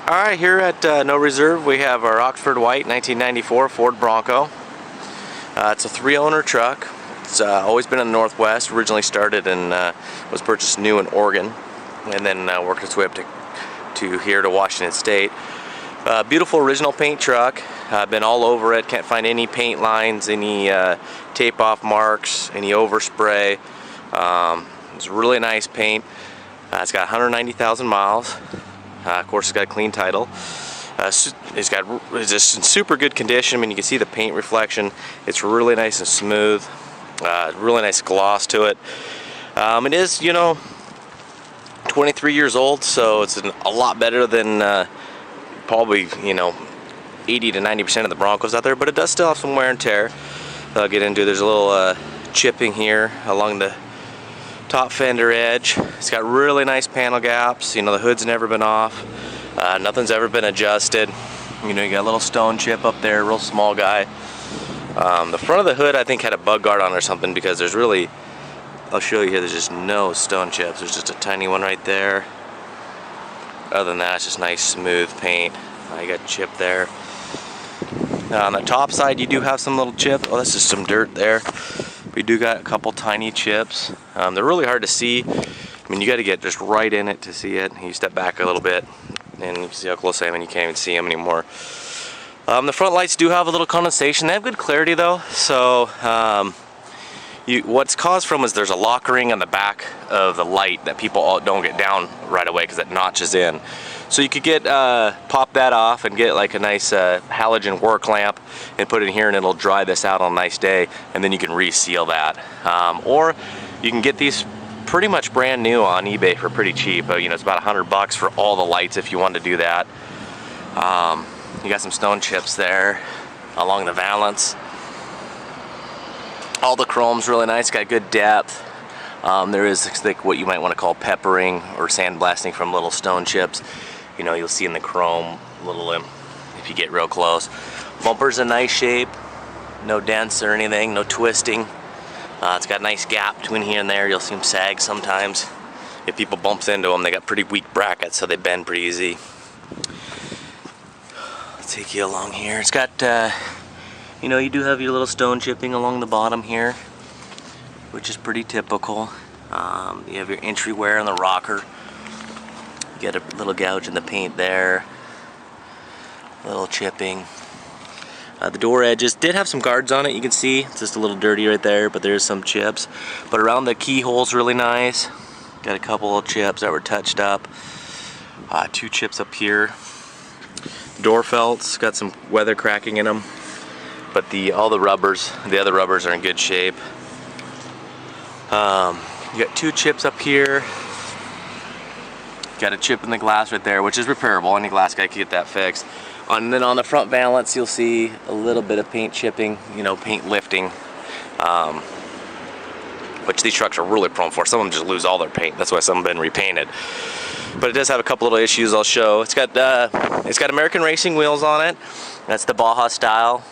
Alright, here at No Reserve we have our Oxford White 1994 Ford Bronco. It's a 3-owner truck. It's always been in the Northwest. Originally started and was purchased new in Oregon, and then worked its way up to here to Washington State. Beautiful original paint truck. Been all over it. Can't find any paint lines, any tape off marks, any overspray. It's really nice paint. It's got 190,000 miles. Of course, it's got a clean title. It's just in super good condition. I mean, you can see the paint reflection. It's really nice and smooth. Really nice gloss to it. It is, 23 years old, so it's a lot better than probably, 80 to 90% of the Broncos out there. But it does still have some wear and tear. I'll get into. There's a little chipping here along the top fender edge. It's got really nice panel gaps. The hood's never been off. Nothing's ever been adjusted. You got a little stone chip up there, real small guy. The front of the hood I think had a bug guard on or something, because there's really, I'll show you here, there's just no stone chips. There's just a tiny one right there. Other than that, it's just nice smooth paint. You got chip there. On the top side you do have some little chip. Oh, that's just some dirt there. We do got a couple tiny chips. They're really hard to see. I mean, you got to get just right in it to see it. You step back a little bit and you can see how close I am, and you can't even see them anymore. The front lights do have a little condensation. They have good clarity though. So what's caused from is there's a lock ring on the back of the light that people don't get down right away because it notches in. So you could pop that off and get like a nice halogen work lamp and put it in here, and it'll dry this out on a nice day, and then you can reseal that. Or you can get these pretty much brand new on eBay for pretty cheap. It's about $100 for all the lights if you want to do that. You got some stone chips there along the valance. All the chrome's really nice, got good depth. There is like what you might want to call peppering or sandblasting from little stone chips. You'll see in the chrome little if you get real close. Bumper's in nice shape, no dents or anything, no twisting. It's got a nice gap between here and there. You'll see them sag sometimes. If people bumps into them, they got pretty weak brackets, so they bend pretty easy. Let's take you along here. It's got, you do have your little stone chipping along the bottom here, which is pretty typical. You have your entry wear on the rocker. You get a little gouge in the paint there. A little chipping. The door edges did have some guards on it, you can see. It's just a little dirty right there, but there's some chips. But around the keyhole's really nice. Got a couple of chips that were touched up. 2 chips up here. Door felts, got some weather cracking in them. But the other rubbers are in good shape. You got 2 chips up here. Got a chip in the glass right there, which is repairable. Any glass guy can get that fixed. And then on the front valance, you'll see a little bit of paint chipping, paint lifting, which these trucks are really prone for. Some of them just lose all their paint. That's why some have been repainted. But it does have a couple little issues I'll show. It's got American Racing wheels on it. That's the Baja style.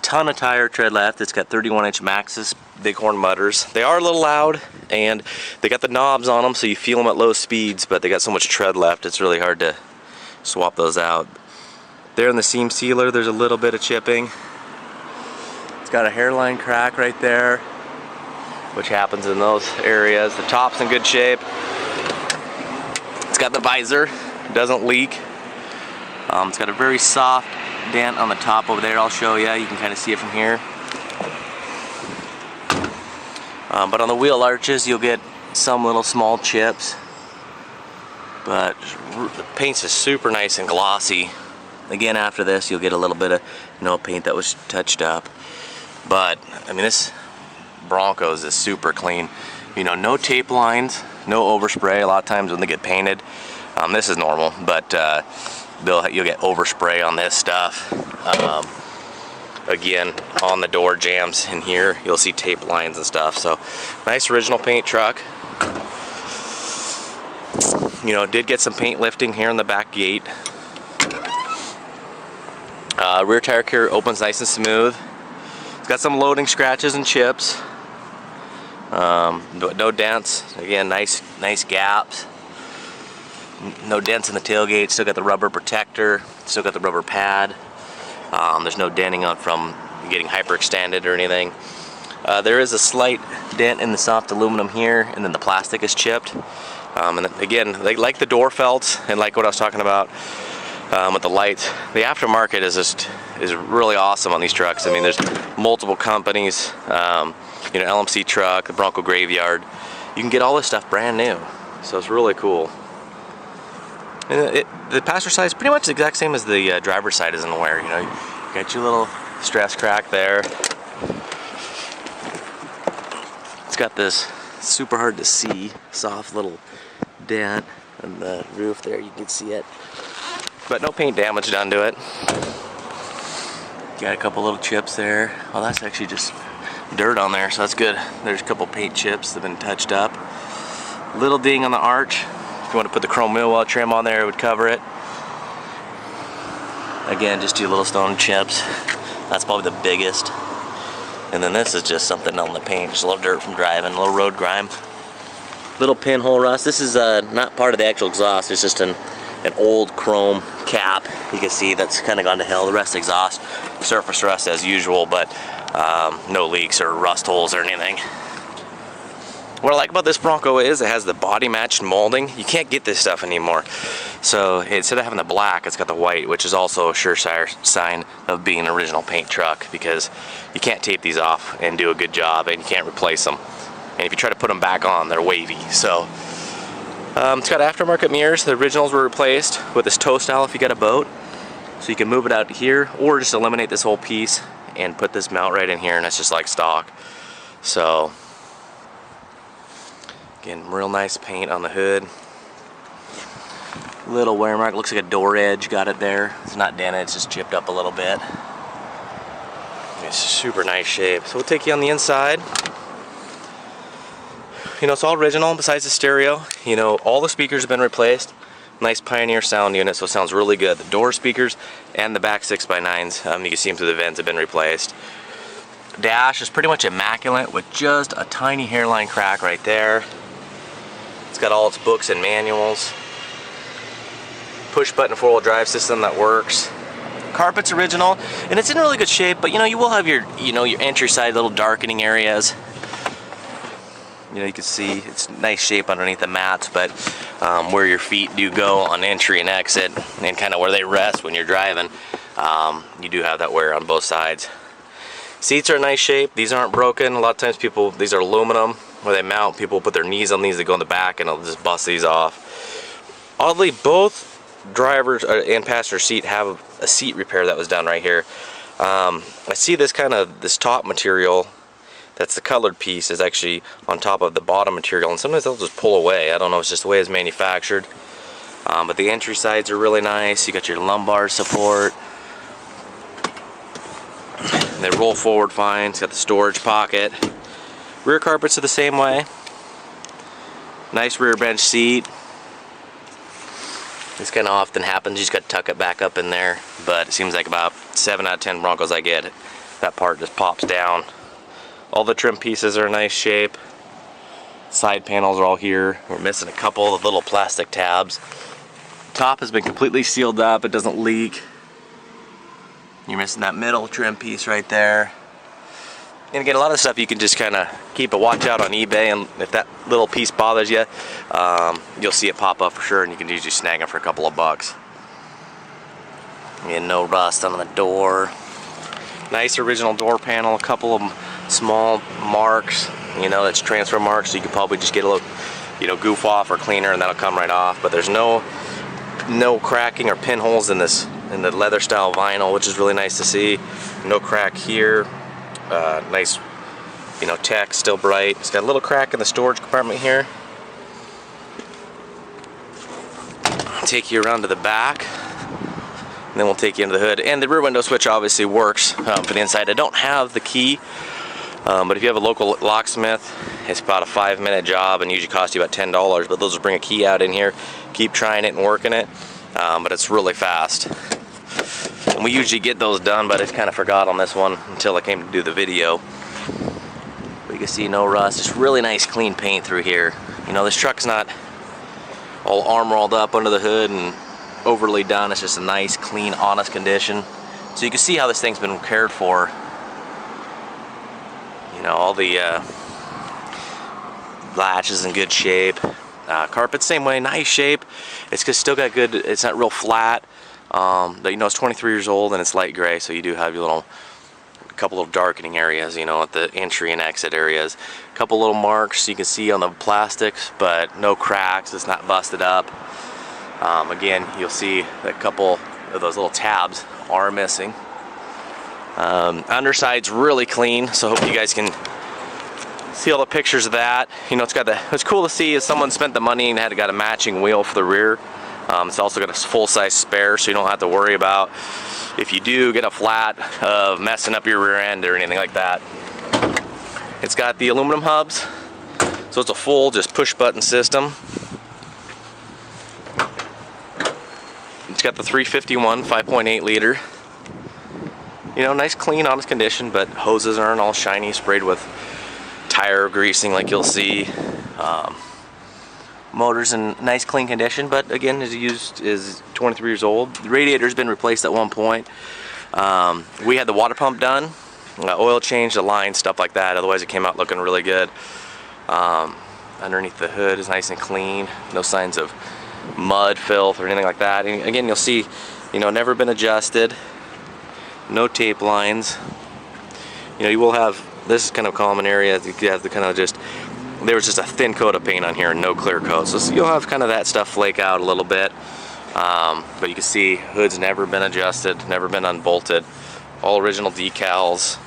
Ton of tire tread left. It's got 31-inch Maxxis Bighorn mudders. They are a little loud, and they got the knobs on them, so you feel them at low speeds, but they got so much tread left, it's really hard to swap those out. There in the seam sealer, there's a little bit of chipping. It's got a hairline crack right there, which happens in those areas. The top's in good shape. It's got the visor, doesn't leak. It's got a very soft dent on the top over there. I'll show you. You can kind of see it from here. But on the wheel arches, you'll get some little small chips. But the paint's just super nice and glossy. Again, after this, you'll get a little bit of paint that was touched up. But I mean, this Broncos is super clean. No tape lines, no overspray. A lot of times when they get painted, this is normal, but you'll get overspray on this stuff. Again, on the door jambs in here, you'll see tape lines and stuff. So nice original paint truck. Did get some paint lifting here in the back gate. Rear tire here opens nice and smooth. It's got some loading scratches and chips. No dents. Again, nice gaps. No dents in the tailgate. Still got the rubber protector. Still got the rubber pad. There's no denting on from getting hyperextended or anything. There is a slight dent in the soft aluminum here, and then the plastic is chipped. And again, like the door felts and like what I was talking about with the lights, the aftermarket is really awesome on these trucks. I mean, there's multiple companies. You know, LMC truck, the Bronco Graveyard. You can get all this stuff brand new, so it's really cool. And the passenger side is pretty much the exact same as the driver's side is in the wear. You know, you got your little stress crack there. It's got this super hard to see soft little dent in the roof there. You can see it, but no paint damage done to it. Got a couple little chips there. Oh, that's actually just dirt on there, so that's good. There's a couple paint chips that have been touched up. Little ding on the arch. If you want to put the chrome millwall trim on there, it would cover it. Again, just 2 little stone chips. That's probably the biggest. And then this is just something on the paint, just a little dirt from driving, a little road grime. Little pinhole rust. This is not part of the actual exhaust. It's just an old chrome cap. You can see that's kind of gone to hell. The rest of the exhaust, surface rust as usual, but no leaks or rust holes or anything. What I like about this Bronco is it has the body matched molding. You can't get this stuff anymore. So instead of having the black, it's got the white, which is also a sure sign of being an original paint truck, because you can't tape these off and do a good job, and you can't replace them. And if you try to put them back on, they're wavy. So it's got aftermarket mirrors. The originals were replaced with this toe style if you got a boat. So you can move it out here, or just eliminate this whole piece and put this mount right in here, and it's just like stock. So again, real nice paint on the hood. Little wear mark, looks like a door edge, got it there. It's not dented, it's just chipped up a little bit. It's super nice shape. So we'll take you on the inside. You know, it's all original besides the stereo. You know, all the speakers have been replaced. Nice Pioneer sound unit, so it sounds really good. The door speakers and the back 6x9s, you can see them through the vents, have been replaced. Dash is pretty much immaculate with just a tiny hairline crack right there. It's got all its books and manuals. Push button 4-wheel drive system that works. Carpet's original, and it's in really good shape, but you know, you will have your, you know, your entry side little darkening areas. You know, you can see it's nice shape underneath the mats, but where your feet do go on entry and exit, and kind of where they rest when you're driving, you do have that wear on both sides. Seats are in nice shape. These aren't broken. A lot of times people, these are aluminum where they mount. People put their knees on these, they go in the back, and they'll just bust these off. Oddly, both drivers and passenger seat have a seat repair that was done right here. I see this this top material, that's the colored piece, is actually on top of the bottom material, and sometimes they'll just pull away. I don't know, it's just the way it's manufactured. But the entry sides are really nice. You got your lumbar support. They roll forward fine. It's got the storage pocket. Rear carpets are the same way. Nice rear bench seat. This kind of often happens. You just got to tuck it back up in there, but it seems like about 7 out of 10 Broncos I get, that part just pops down. All the trim pieces are in nice shape. Side panels are all here. We're missing a couple of little plastic tabs. Top has been completely sealed up. It doesn't leak. You're missing that middle trim piece right there. And again, a lot of stuff you can just kind of keep a watch out on eBay, and if that little piece bothers you, you'll see it pop up for sure, and you can usually snag them for a couple of bucks. And no rust on the door. Nice original door panel, a couple of small marks, you know, that's transfer marks, so you could probably just get a little, you know, goof off or cleaner, and that'll come right off. But there's no cracking or pinholes in this, in the leather style vinyl, which is really nice to see. No crack here. Nice, you know, tech, still bright. It's got a little crack in the storage compartment here. Take you around to the back, and then we'll take you into the hood. And the rear window switch obviously works for the inside. I don't have the key, but if you have a local locksmith, it's about a 5-minute job and usually costs you about $10. But they'll just bring a key out in here, keep trying it and working it, but it's really fast. And we usually get those done, but I just kind of forgot on this one until I came to do the video. But you can see no rust. Just really nice clean paint through here. You know, this truck's not all armor rolled up under the hood and overly done. It's just a nice, clean, honest condition. So you can see how this thing's been cared for. You know, all the latch is in good shape. Carpet same way, nice shape. It's still got good, it's not real flat. But you know, it's 23 years old and it's light gray, so you do have your little couple of darkening areas, you know, at the entry and exit areas. A couple little marks you can see on the plastics, but no cracks. It's not busted up. Again, you'll see that a couple of those little tabs are missing. Underside's really clean, so I hope you guys can see all the pictures of that. You know, it's cool to see is someone spent the money and got a matching wheel for the rear. It's also got a full-size spare, so you don't have to worry about if you do get a flat of messing up your rear end or anything like that. It's got the aluminum hubs, so it's a full just push button system. It's got the 351 5.8 liter. You know, nice, clean, honest condition, but hoses aren't all shiny, sprayed with tire greasing like you'll see. Motor's in nice, clean condition, but again, is 23 years old. The radiator's been replaced at one point. We had the water pump done, oil change, the line, stuff like that. Otherwise, it came out looking really good. Underneath the hood is nice and clean. No signs of mud, filth, or anything like that. And again, you'll see, you know, never been adjusted. No tape lines. You know, you will have, this is kind of a common area. You have to kind of just, there was just a thin coat of paint on here and no clear coat. So you'll have kind of that stuff flake out a little bit. But you can see hood's never been adjusted, never been unbolted. All original decals.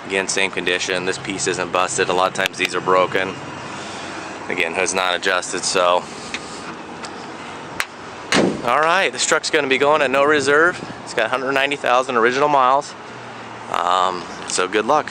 Again, same condition. This piece isn't busted. A lot of times these are broken. Again, hood's not adjusted, so. All right, this truck's gonna be going at no reserve. It's got 190,000 original miles. So good luck.